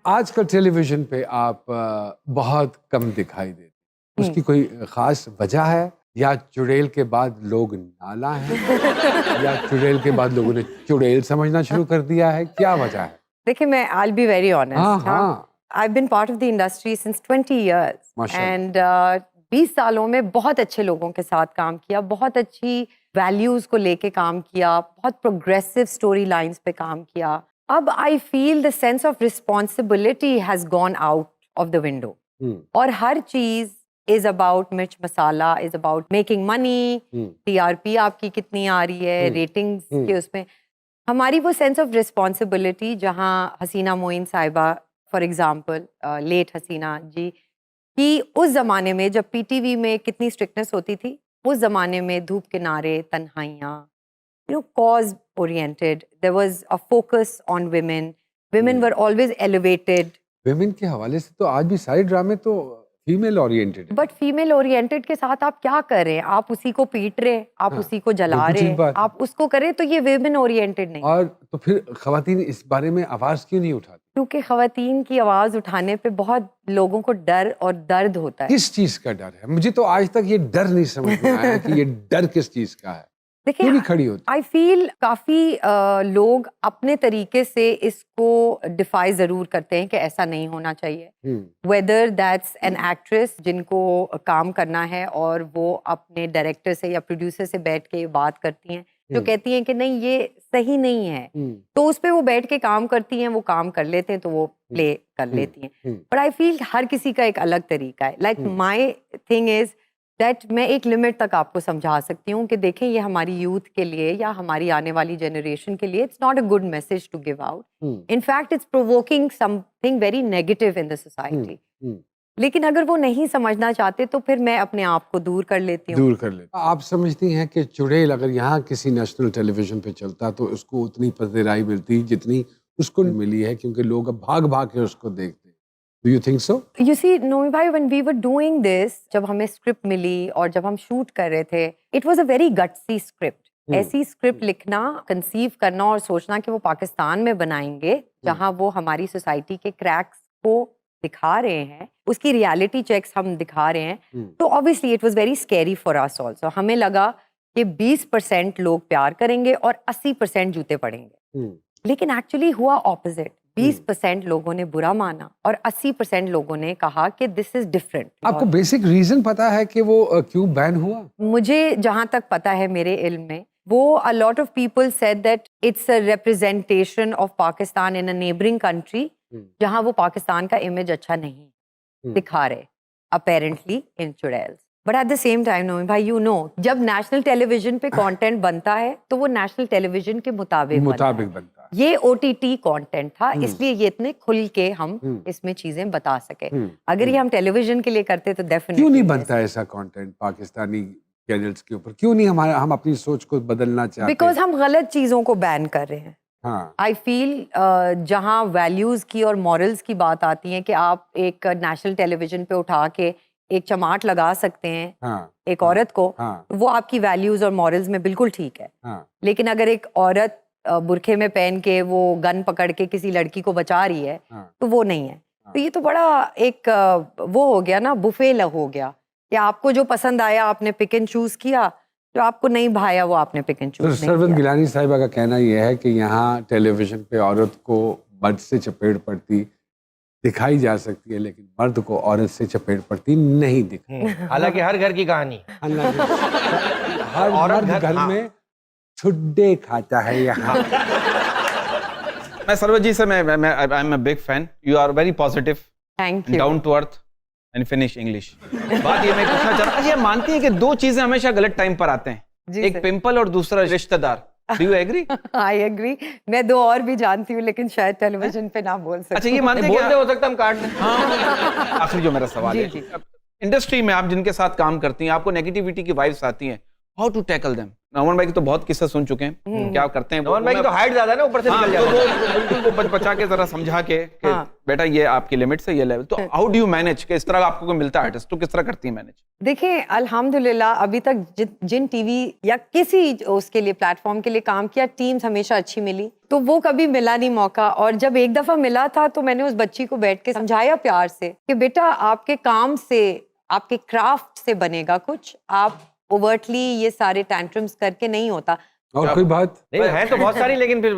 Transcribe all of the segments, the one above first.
आजकल टेलीविजन पे आप बहुत कम दिखाई देते, उसकी कोई खास वजह है या चुड़ैल के बाद लोग नाला हैं या चुड़ैल के बाद लोगों ने चुड़ैल समझना शुरू कर दिया है, क्या वजह है? देखिए, मैं I'll be very honest. हाँ हाँ, I've been part of the industry since 20 years. माशाल्लाह। And 20 सालों में बहुत अच्छे लोगों के साथ काम किया, बहुत अच्छी वैल्यूज को लेके काम किया, बहुत प्रोग्रेसिव स्टोरी लाइंस पे काम किया. अब I feel the sense of responsibility has gone out of the window. और हर चीज इज अबाउट मिर्च मसाला, is about making money, TRP आपकी कितनी आ रही है, रेटिंग्स के उसमें. हमारी वो सेंस ऑफ रिस्पॉन्सिबिलिटी जहाँ हसीना मोइन साहिबा फॉर एग्जाम्पल, लेट हसीना जी, कि उस जमाने में जब पीटीवी में कितनी स्ट्रिक्टनेस होती थी, उस जमाने में धूप किनारे, तन्हाइयाँ, cause oriented, there was a focus on women were always elevated. Women के हवाले से तो आज भी सारे ड्रामे तो फीमेल ओरिएंटेड है। बट फीमेल ओरिएंटेड के साथ आप क्या कर रहे हैं? आप उसी को पीट रहे, आप उसी को जला बिल्कुल रहे, ठीक बात है। आप उसको करें, तो ये विमेन ओरिएंटेड नहीं. और तो फिर खवातीन इस बारे में आवाज क्यों नहीं उठाती? क्योंकि खवातीन की आवाज उठाने पे बहुत लोगों को डर और दर्द होता है. किस चीज का डर है? मुझे तो आज तक ये डर नहीं समझ में आया कि ये डर किस चीज का है, क्यों नहीं खड़ी होती? आई फील काफी लोग अपने तरीके से इसको डिफाई जरूर करते हैं कि ऐसा नहीं होना चाहिए. वेदर दैट्स एन एक्ट्रेस जिनको काम करना है और वो अपने डायरेक्टर से या प्रोड्यूसर से बैठ के बात करती हैं, जो कहती हैं कि नहीं ये सही नहीं है, तो उस पे वो बैठ के काम करती हैं, वो काम कर लेते हैं, तो वो प्ले कर लेती हैं. बट आई फील हर किसी का एक अलग तरीका है. Like my thing is that मैं एक लिमिट तक आपको समझा सकती हूँ कि देखें, ये हमारी यूथ के लिए या हमारी आने वाली जनरेशन के लिए it's not a good message to give out. In fact it's provoking something very negative in the society. लेकिन अगर वो नहीं समझना चाहते तो फिर मैं अपने आप को दूर कर लेती हूँ. दूर कर ले. आप समझती हैं कि चुड़ैल अगर यहाँ किसी नेशनल टेलीविजन पे चलता तो उसको उतनी पज़ीराई मिलती जितनी उसको मिली है, क्योंकि लोग अब भाग भाग के उसको देखते हैं. Do you think so? You see, Nomi bhai, when we were doing this, जब हमें स्क्रिप्ट मिली और जब हम शूट कर रहे थे, it was a very gutsy script. ऐसी स्क्रिप्ट लिखना, कंसीव करना और सोचना कि वो पाकिस्तान में बनाएंगे, जहां वो हमारी सोसाइटी के क्रैक्स को दिखा रहे हैं, उसकी रियलिटी चेक्स हम दिखा रहे हैं, तो obviously it was very scary for us also. हमें लगा कि 20% लोग प्यार करेंगे और 80% जूते पड़ेंगे. लेकिन एक्चुअली हुआ ऑपोजिट. 20% लोगों ने बुरा माना और 80% लोगों ने कहा कि दिस इज डिफरेंट. आपको बेसिक रीजन पता है कि वो क्यों बैन हुआ? मुझे जहां तक पता है, मेरे इल्म में, वो a lot of people said that it's a representation of Pakistan in a neighbouring country, जहां वो पाकिस्तान का इमेज अच्छा नहीं दिखा रहे apparently in Churails. But at the same time, Nomi भाई, यू नो, जब नेशनल टेलीविजन पे कंटेंट बनता है तो वो नेशनल टेलीविजन के मुताबिक बनता है. ये ओटीटी कंटेंट था, इसलिए ये इतने खुल के हम इसमें चीजें बता सके. अगर ये हम टेलीविजन के लिए करते तो डेफिनेटली. क्यों नहीं बनता ऐसा कंटेंट पाकिस्तानी चैनल्स के ऊपर? क्यों नहीं हम अपनी सोच को बदलना चाहते? बिकॉज हम गलत चीजों को बैन कर रहे हैं. आई फील जहाँ वैल्यूज की और मॉरल्स की बात आती है कि आप एक नेशनल टेलीविजन पे उठा के एक चमाट लगा सकते हैं एक औरत को, वो आपकी वैल्यूज और मॉरल्स में बिल्कुल ठीक है. लेकिन अगर एक औरत बुरखे में पहन के वो गन पकड़ के किसी लड़की को बचा रही है, तो वो नहीं है. तो ये तो बड़ा एक वो हो गया ना, बुफे हो गया कि आपको जो पसंद आया आपने पिक एंड चूज किया, जो आपको नहीं भाया वो आपने पिक एंड चूज नहीं किया. सरवत गिलानी साहिबा का कहना यह है कि यहाँ टेलीविजन पे औरत को मर्द से चपेट पड़ती दिखाई जा सकती है, लेकिन मर्द को औरत से चपेट पड़ती नहीं दिखती. हालांकि हर घर की कहानी, हर मर्द घर में छुड्डे खाता है यहाँ. मैं सरवत जी से मैं I am a big fan. You are very positive, thank you, down to earth and finish English. बात ये मैं पूछना चाह रहा हूँ, ये मानती है कि दो चीजें हमेशा गलत टाइम पर आते हैं, एक पिंपल और दूसरा रिश्तेदार. Do you agree? I agree. मैं दो और भी जानती हूँ, लेकिन शायद टेलीविजन पे ना बोल सकते. अच्छा, ये मानते हैं कि हो सकता हम काट दें. हाँ. आखिरी जो मेरा सवाल है, इंडस्ट्री में आप जिनके साथ काम करती हैं, आपको नेगेटिविटी की वाइब्स आती हैं, हाउ टू टैकल देम? नमन भाई की तो बहुत किस्सा सुन चुके हैं, क्या करते हैं नमन भाई की तो हाइट ज्यादा है ना, ऊपर से हाँ, निकल तो जाता है। वो बिल्कुल वो बच बचा के जरा समझा के कि बेटा ये आपकी लिमिट से ये लेवल, तो हाउ डू यू मैनेज कि इस तरह आपको कोई मिलता है आर्टिस्ट, तो किस तरह करती है मैनेज? देखिए अल्हम्दुलिल्लाह अभी तक जिन टीवी या किसी उसके लिए प्लेटफॉर्म के लिए काम किया, टीम्स हमेशा अच्छी मिली, तो वो कभी मिला नहीं मौका। और जब एक दफा मिला था तो मैंने उस बच्ची को बैठ के समझाया प्यार से कि बेटा आपके काम से, आपके क्राफ्ट से बनेगा कुछ, आप ओवर्टली ये सारे टैंट्रम्स करके नहीं होता। और कोई बात नहीं है तो बहुत सारी, लेकिन फिर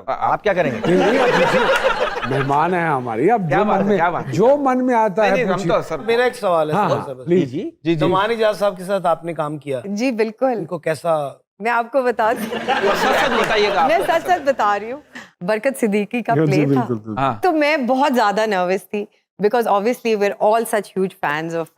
आप क्या करेंगे? नहीं, नहीं, आप पूछिए। मेहमान है हमारी, अब क्या बात है, क्या बात है? जो मन में आता है नहीं, हम पूछिए। तो सर मेरा एक सवाल है हाँ, सर, हाँ, सर, प्लीज। जी जी जी नुमान इजाज साहब के साथ आपने काम किया, जी बिल्कुल, इनको कैसा? मैं आपको बता दूं, सच बताइएगा मैं आप। सच सच बता रही हूँ। बरकत सिद्दीकी का जी, प्ले था, बिल्कुल, बिल्कुल। हाँ तो मैं बहुत ज्यादा नर्वस थी because obviously we're all such huge fans of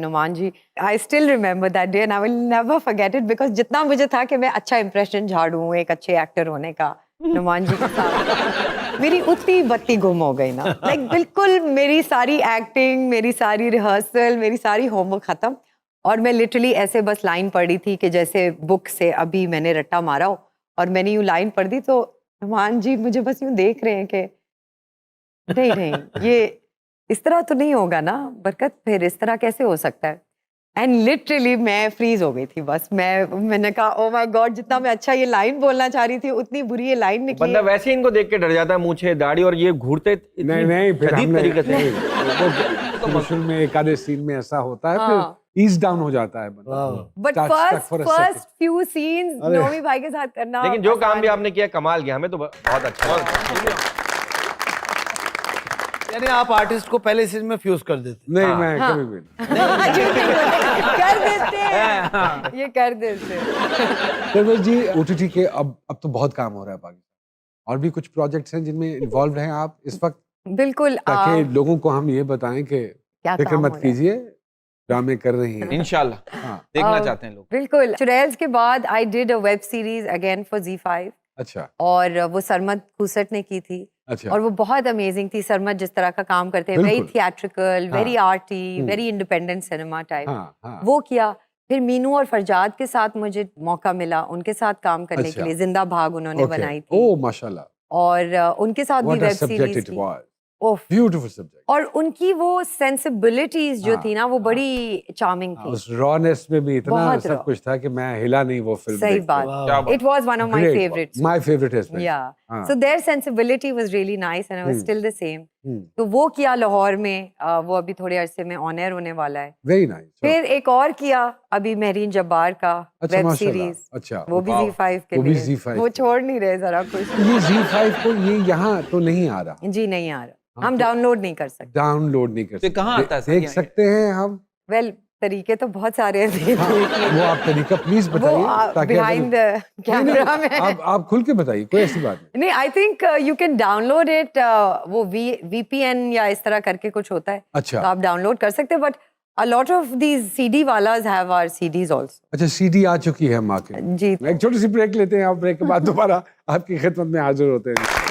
Numan ji. I still remember that day and I will never forget it because जितना मुझे था कि मैं अच्छा impression झाड़ूं एक अच्छे एक्टर होने का नुमान जी के साथ, मेरी उतनी बत्ती गुम हो गई ना, लाइक बिल्कुल मेरी सारी एक्टिंग, मेरी सारी रिहर्सल, मेरी सारी होमवर्क खत्म, और मैं लिटरली ऐसे बस लाइन पढ़ी थी कि जैसे बुक से अभी मैंने रट्टा मारा हो, और मैंने यूँ लाइन पढ़ दी तो नुमान जी मुझे बस यूँ देख रहे हैं कि नहीं नहीं ये इस तरह तो नहीं होगा ना बरकत, फिर इस तरह कैसे हो सकता है। एंड लिटरली मैं फ्रीज हो गई थी, बस मैंने कहा ओ माय गॉड, जितना मैं अच्छा ये लाइन बोलना चाह रही थी उतनी बुरी ये लाइन निकली बंदा है। वैसे ही इनको देख के डर जाता है, मूछे दाढ़ी और ये घूरते इतनी नहीं नहीं, फिर शदीद हमने तरीके से। वो शुरू में एक आधे सीन में ऐसा होता है, हाँ। फिर ईज डाउन हो जाता है बंदा। हाँ। But Stuck for a first second. Few scenes अरे। नोमी भाई के साथ करना, लेकिन जो काम भी आसान आपने किया कमाल किया, हमें तो बहुत अच्छा लगा। यानी आप आर्टिस्ट को पहले सीन में फ्यूज कर देते? नहीं, हाँ। मैं हाँ। कभी भी नहीं। नहीं। झूठ नहीं बोले, कर देते हैं, ये कर देते हैं। तरवेश जी, ओटीटी के अब तो बहुत काम हो रहा है पाकिस्तान, और भी कुछ प्रोजेक्ट्स हैं जिनमें इन्वॉल्व हैं आप इस वक्त, बिल्कुल ताकि लोगों को हम ये बताएं कि क्या फिक्र काम मत हो रहा है। कीजिए, ड्रामे कर रही हैं। इंशाल्लाह हाँ, देखना चाहते हैं लोग। बिल्कुल। चुड़ैल्स के बाद I did a web series again for ZEE5, अच्छा और वो सरमद खुसट ने की थी, अच्छा। और वो बहुत अमेजिंग थी। सरमद जिस तरह का काम करते हैं, वेरी बिल्कुल। थिएट्रिकल, हाँ। Very arty, very independent cinema type, हाँ हाँ, वो किया। फिर मीनू और फरजाद के साथ मुझे मौका मिला उनके साथ काम करने के अच्छा। लिए, जिंदा भाग उन्होंने ओके। बनाई थी, ओह माशाल्लाह, और उनके साथ भी what a web subject series it थी। Was, oof, beautiful subject. और उनकी वो सेंसिबिलिटीज जो हाँ, थी ना, वो हाँ। बड़ी चार्मिंग थी। उस रॉनेस में भी इतना बहुत सब raw। कुछ था कि मैं हिला नहीं वो फिल्म सही देख के। बात, क्या बात it was one of my favourites. My favourite is Yeah. हाँ। So their sensibility was really nice and I was still the same. तो वो किया लाहौर में, वो अभी थोड़े अरसे में ऑन एयर होने वाला है। Very nice. फिर एक और किया अभी महरीन जब्बार का अच्छा, वेब माशाल्लाह। सीरीज, अच्छा, वो भी वाह। ZEE5 के वो भी लिए, ZEE5 वो के। छोड़ नहीं रहे जरा कुछ। ये ZEE5 को ये यहाँ तो नहीं आ रहा, जी नहीं आ रहा, हाँ, हम तो- डाउनलोड नहीं कर सकते। डाउनलोड नहीं कर तो कहाँ आता है सर देख ये? सकते हैं हम। वेल तरीके तो बहुत सारे हैं हाँ, देखने के। वो आप तरीका प्लीज वो बताइए, ताकि बिहाइंड अगर- कैमरा में आप खुल के बताइए, कोई ऐसी बात नहीं। नहीं, I think you can download it, वो VPN या इस तरह करके कुछ होता है, अच्छा तो आप डाउनलोड कर सकते हैं, but a lot of these CD वालाज हैव आवर CDs आल्सो। अच्छा, सीडी आ चुकी है माँ के। जी एक छोटी सी ब्रेक लेते हैं, आप ब्रेक के बाद दोबारा आपकी खिदमत में हाजिर होते हैं।